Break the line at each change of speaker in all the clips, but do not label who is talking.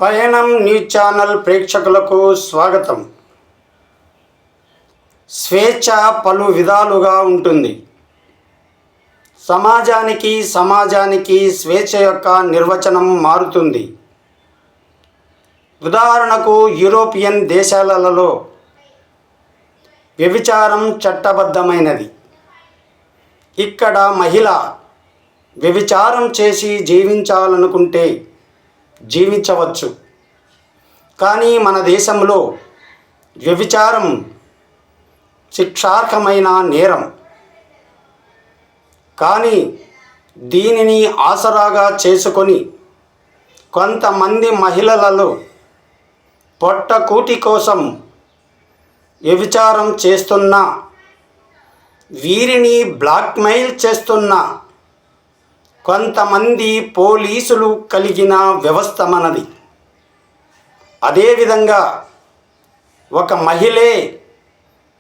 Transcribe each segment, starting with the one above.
పయనం news channel ప్రేక్షకులకు స్వాగతం. స్వేచ్ఛ పలు విధాలుగా ఉంటుంది. సమాజానికి స్వేచ్ఛ యొక్క నిర్వచనం మారుతుంది. ఉదాహరణకు యూరోపియన్ దేశాలలో వ్యభిచారం చట్టబద్ధమైనది. ఇక్కడ మహిళ వ్యభిచారం చేసి జీవించాలనుకుంటే జీవించవచ్చు. కానీ మన దేశంలో వ్యభిచారం శిక్షార్హమైన నేరం. కానీ దీనిని ఆసరాగా చేసుకొని కొంతమంది మహిళలలో పొట్టకూటి కోసం వ్యభిచారం చేస్తున్న వీరిని బ్లాక్మెయిల్ చేస్తున్న కొంతమంది పోలీసులు కలిగిన వ్యవస్థ మనది. అదేవిధంగా ఒక మహిళే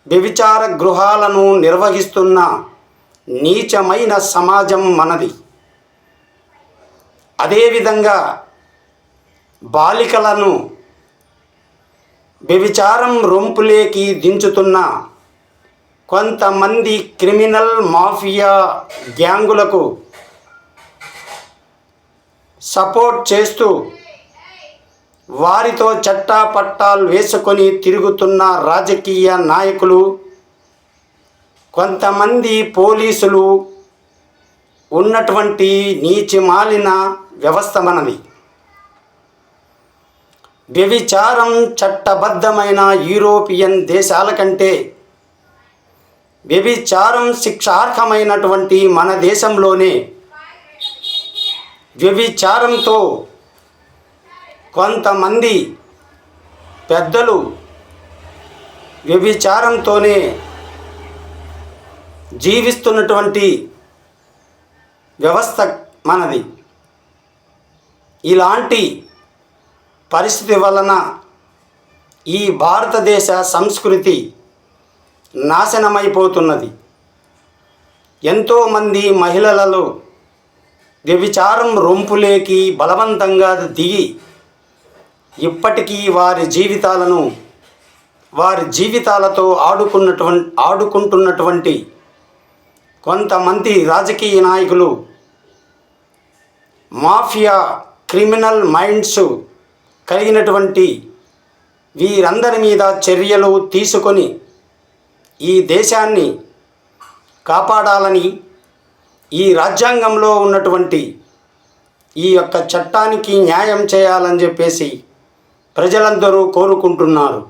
వ్యభిచార గృహాలను నిర్వహిస్తున్న నీచమైన సమాజం మనది. అదేవిధంగా బాలికలను వ్యభిచారం రొంపులేకి దించుతున్న కొంతమంది క్రిమినల్ మాఫియా గ్యాంగులకు సపోర్ట్ చేస్తూ వారితో చట్టాపట్టాలు వేసుకొని తిరుగుతున్న రాజకీయ నాయకులు, కొంతమంది పోలీసులు ఉన్నటువంటి నీచిమాలిన వ్యవస్థ మనది. వ్యభిచారం చట్టబద్ధమైన యూరోపియన్ దేశాల కంటే వ్యభిచారం శిక్షార్హమైనటువంటి మన దేశంలోనే వ్యభిచారంతో కొంతమంది పెద్దలు వ్యభిచారంతోనే జీవిస్తున్నటువంటి వ్యవస్థ మనది. ఇలాంటి పరిస్థితి వలన ఈ భారతదేశ సంస్కృతి నాశనమైపోతున్నది. ఎంతోమంది మహిళలలో వ్యభిచారం రొంపులేకి బలవంతంగా దిగి ఇప్పటికీ వారి జీవితాలతో ఆడుకుంటున్నటువంటి కొంతమంది రాజకీయ నాయకులు, మాఫియా క్రిమినల్ మైండ్స్ కలిగినటువంటి వీరందరి మీద చర్యలు తీసుకొని ఈ దేశాన్ని కాపాడాలని, ఈ రాజ్యాంగంలో ఉన్నటువంటి ఈ యొక్క చట్టానికి న్యాయం చేయాలని చెప్పేసి ప్రజలందరూ కోరుకుంటున్నారు.